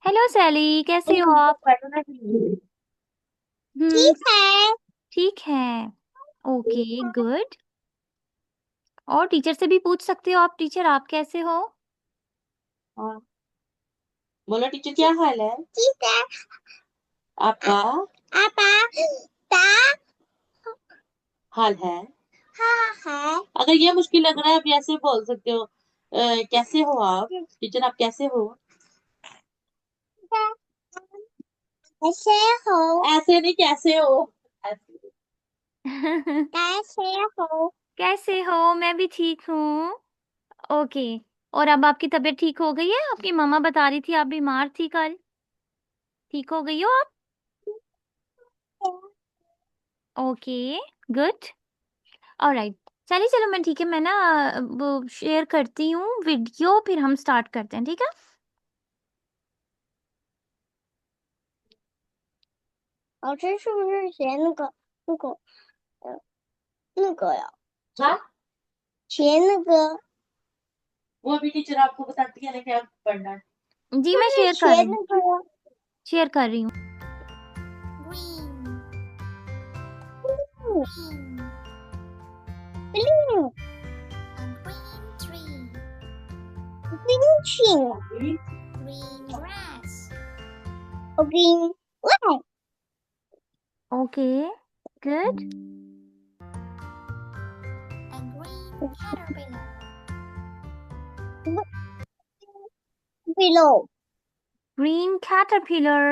Hello सैली, कैसे हो आप? हम्म। ठीक है। ठीक है। Okay, good. और टीचर से भी पूछ सकते हो आप। टीचर, आप कैसे हो? हाँ, बोलो टीचर क्या हाल है? ठीक है। आपका आपा ता हाल है? हाँ है। अगर ये मुश्किल लग रहा है, आप ऐसे बोल सकते हो। कैसे हो आप? टीचर आप कैसे हो? कैसे हो? ऐसे नहीं, कैसे हो? ऐसे। कैसे हो? कैसे हो? मैं भी ठीक हूँ। ओके। और अब आपकी तबीयत ठीक हो गई है? आपकी मम्मा बता रही थी आप बीमार थी कल। ठीक हो गई हो आप? Okay, good. ऑलराइट। चलिए, चलो मैं ठीक है, मैं ना वो शेयर करती हूँ वीडियो, फिर हम स्टार्ट करते हैं, ठीक है?老师是不是写那个呀？हाँ? 写那个 वो अभी टीचर आपको बताती है ना क्या पढ़ना है। जी, 就 मैं 是 शेयर कर 写 रही हूँ। 那个呀。शेयर कर रही हूँ। green green a green tree green tree green grass a green flag okay, good. a green caterpillar below Green caterpillar.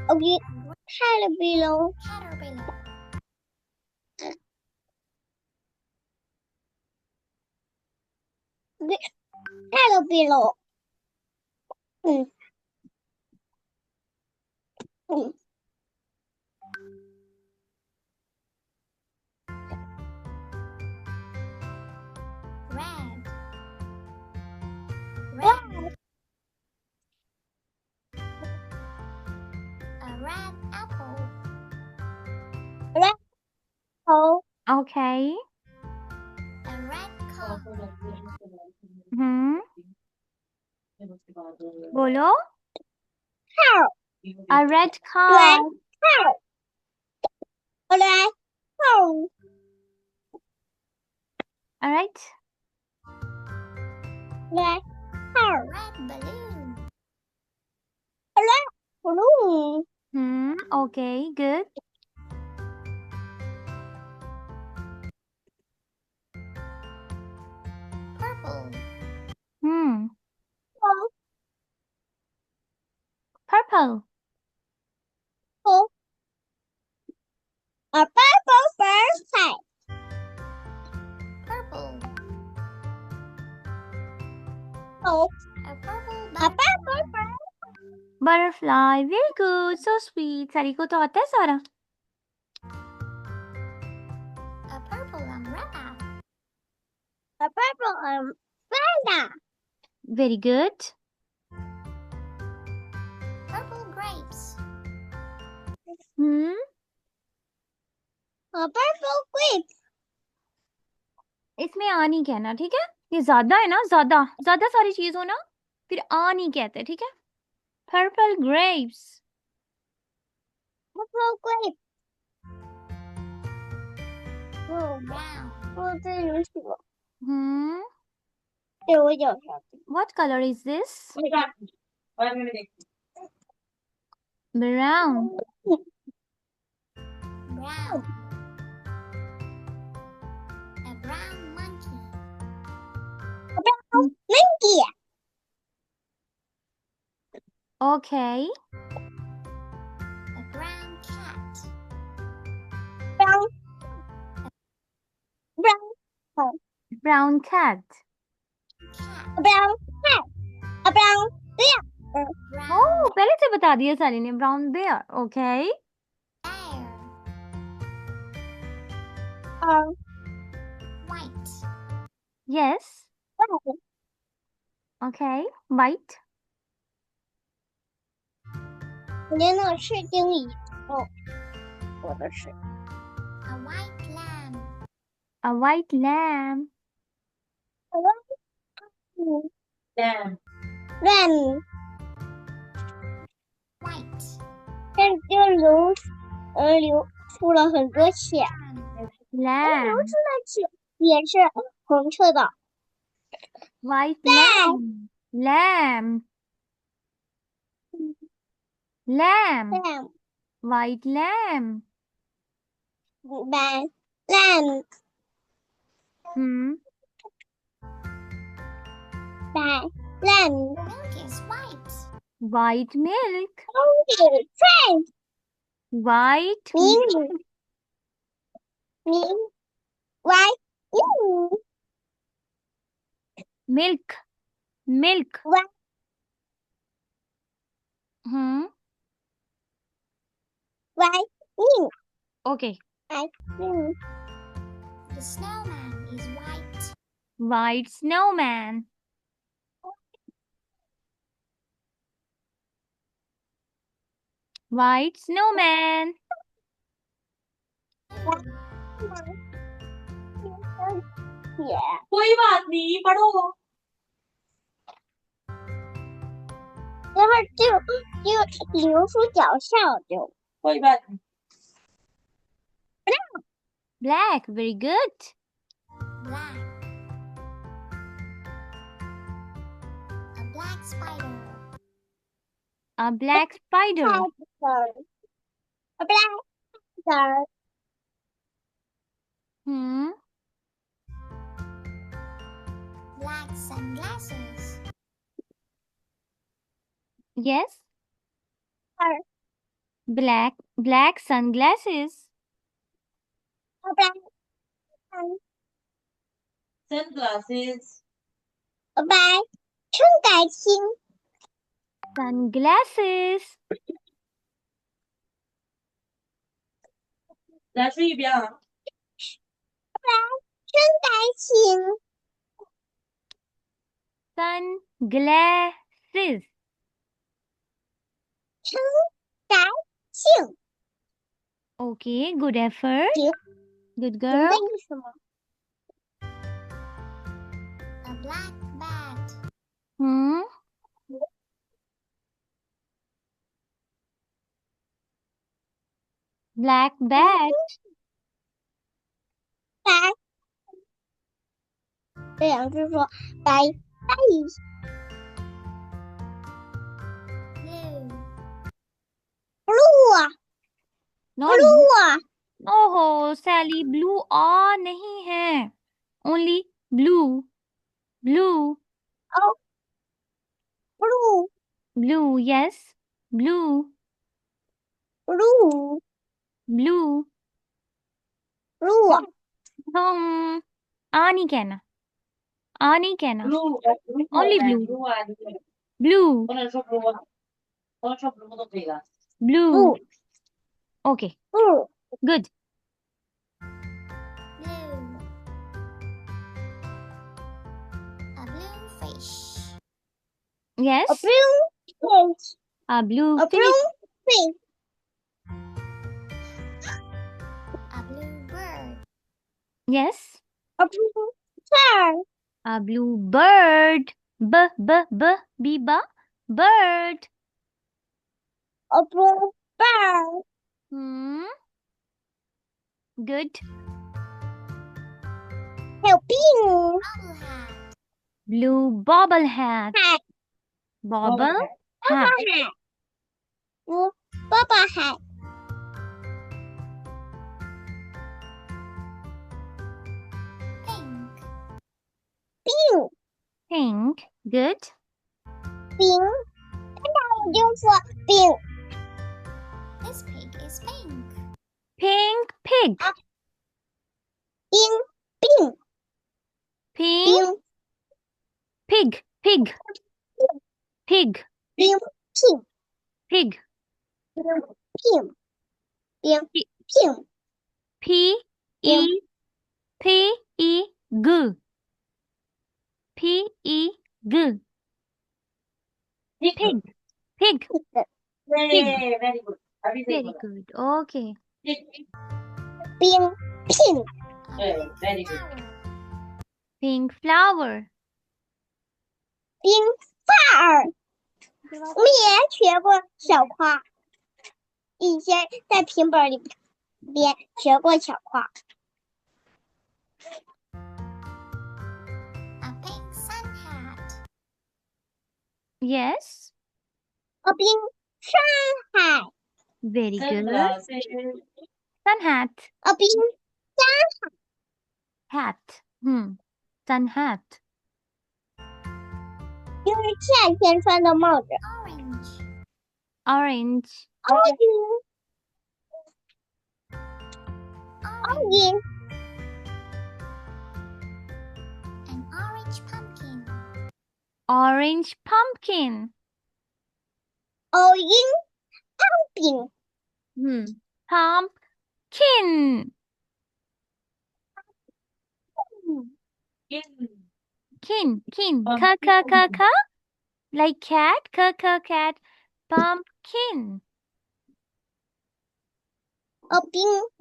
a green caterpillar caterpillar mm, mm. red red a red apple red apple Okay. a red cup हम्म, बोलो। cow A red red cow. cow red cow All right. red cow red balloon red balloon Okay, good. purple Hmm, purple purple. a purple bird purple oh a purple bird Butterfly. Very good. So sweet. सारी को तो आता है सारा. a purple umbrella a purple umbrella Very good. purple grapes Hmm. a purple grape इसमें आ नहीं कहना, ठीक है? ये ज्यादा है ना, ज्यादा ज्यादा सारी चीज हो ना, फिर आ नहीं कहते, ठीक है? Purple grapes. purple grape oh brown 这有什么？Hmm. 对，我脚上。What color is this? 你看，我还没得。Brown. Brown. A brown monkey. A brown monkey. Okay. A brown cat. Brown. Brown. Brown cat. A brown cat. A brown bear. Oh, Brown पहले से बता दिया साली ने. Brown bear. Okay. bear. White. Yes. Okay. White. 我的那是丁乙哦，我的是。A white lamb. A white lamb. A white lamb. Lamb. 流出了很多血，流 Lamb. 出的血也是红色的。 White lamb. Lamb. Lamb. lamb White lamb. lamb lamb Hmm. lamb Milk is white. White milk. friend White milk milk white milk. Milk. white Hmm. white milk Okay. white milk The snowman is white. White snowman. White snowman. कोई बात नहीं पढ़ो就流出脚上就 कोई बात नहीं Black. Very good. Black. A black spider. A black spider. a black spider Hmm. Black sunglasses. Yes. Black. Black sunglasses. a black sunglasses a black 称改清 Sunglasses. 来说一遍啊 称改清 Sunglasses. 称改清 Okay. Good effort. 停 Good 停 girl. 的意思吗 A black bat. Hmm. Black bat. 白这两只说白 Blue. blue Not blue Oh, Sally. Blue नहीं है. Only blue. Blue. oh blue Blue. Yes. Blue. blue Blue. blue हम नहीं कहना. नहीं कहना. blue Only blue. Blue. Blue. blue Okay. blue Good. Blue. A blue fish. Yes. a blue fish A blue a fish. blue fish A blue bird. Yes. a blue bird A blue bird. B-ba. Bird. a blue bird Hmm. Good. 还有 blue Bobble hat. Blue bobble hat. hat Bobble hat. hat blue bobble hat Pink. pink Pink. Good. pink 看到我就说 pink This pig is pink. Pink pig. pink pink Pink pink pig. Pig. Pig. pink Pig. pink pink pink P-E. P-E-G. P-E-G. Pig. Pig. very good Very good. Okay. pink pink A very pink good. flower. Pink flower. pink flower 我们也学过小花以前在平板里边学过小话。 A pink sun hat. Yes. A pink sun hat. Very good. Sunglasses. Sun hat. A pink Hat. Sun hat. 就是夏天穿的帽子。 Orange. Orange. Orange. Orange. An orange pumpkin. Orange pumpkin. Orange pumpkin. Pumpkin. Kin. Ka. Like cat. Cat. Pumpkin. A pink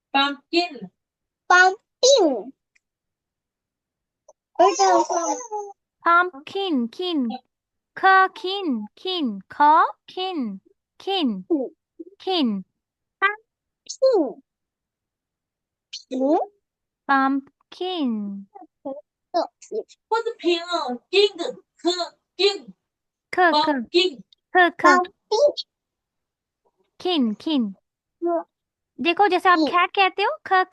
Pumpkin. Pumpkin. pumpkin. Pumpkin. Kin. Kin. Pink. Pink. Pumpkin. 不是平哦，金的科金 K. pumpkin Pumpkin. Kin. देखो जैसे आप Kin. cat कहते हो क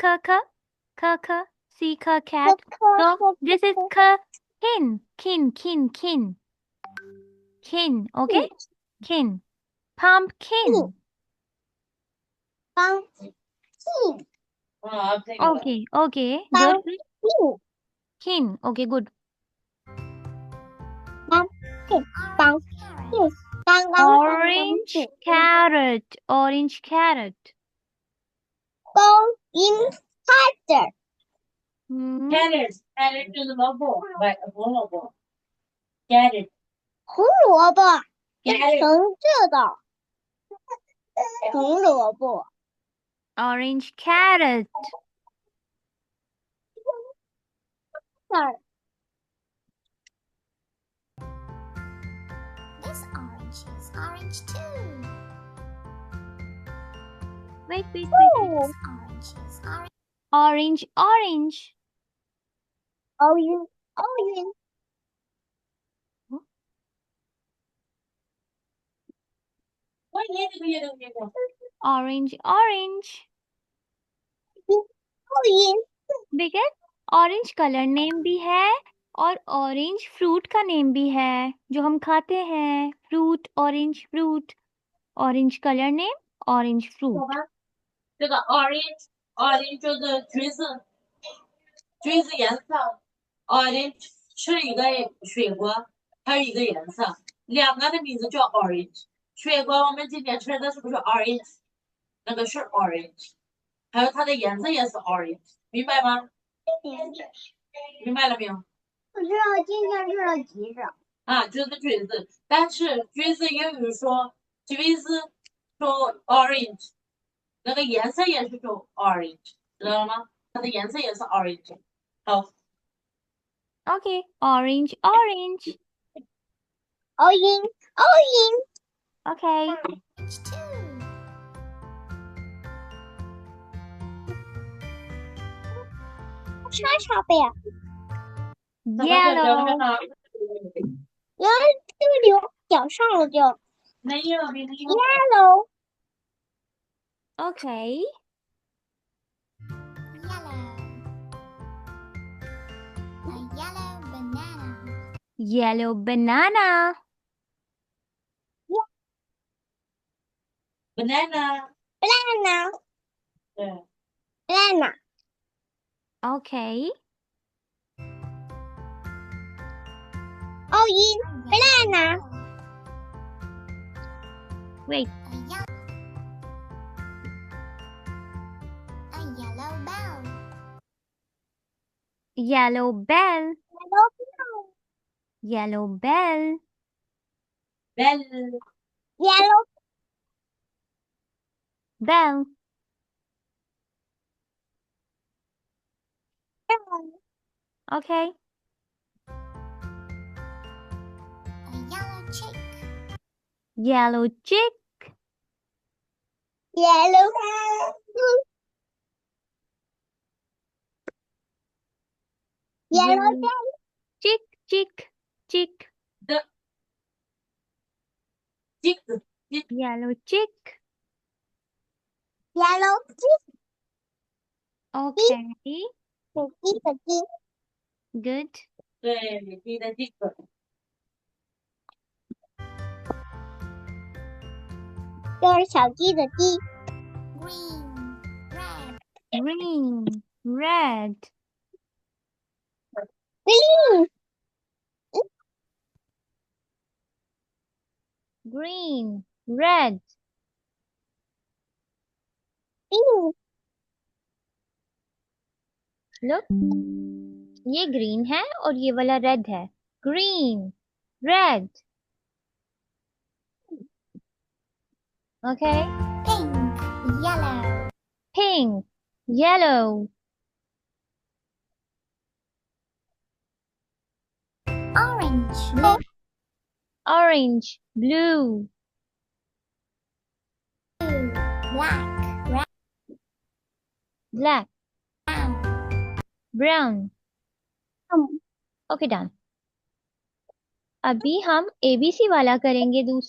see cat. So this is kin. Okay? Kin. Pumpkin. Pumpkin. Okay. Good. Pumpkin. Kin. Okay, good. Pumpkin. Pumpkin. Orange carrot. Go in harder. carrot 就是萝卜，红萝卜 carrot 红萝卜， carrot 橙色的红萝卜。 Orange carrot. This orange is orange too. Wait. This orange is orange. Orange. Orange. Orange. Orange. देखिए orange colour name भी है और orange fruit का name भी है जो हम खाते हैं fruit orange colour name orange fruit 这个 orange 就是橘子颜色 ，orange 是一个水果，还有一个颜色，两个的名字叫 orange。水果我们今天吃的是不是 orange？那个是 orange，还有它的颜色也是 orange，明白吗？明白了没有？我知道今天吃了橘子。啊，就是橘子，但是橘子英语说橘子说 orange，那个颜色也是说 orange，知道了吗？它的颜色也是 orange。好， Okay, orange. Orange. Okay. orange too.莎贝啊， Yellow. 原来这个留脚上了就没有 yellow。 Okay. Yellow. A yellow banana. Yellow banana. banana。 banana 对， banana Okay. orange banana Wait. A yellow bell. Yellow bell. yellow Bell. yellow Bell. Okay. Yellow chick. Yellow. Yellow. Chick, chick, chick. The chick, chick. Yellow chick. Yellow. Okay. Turkey. Good. 对，美丽的 chick。这是小鸡的鸡。Green, red. Green. Green, red. Green. Look. ये green है और ये वाला red है. Green, red. Okay. Pink. Yellow. Pink, yellow. Orange. Blue. Orange, blue. Black. Black, brown. Brown. Okay, done. अभी हम ABC वाला करेंगे दूसरा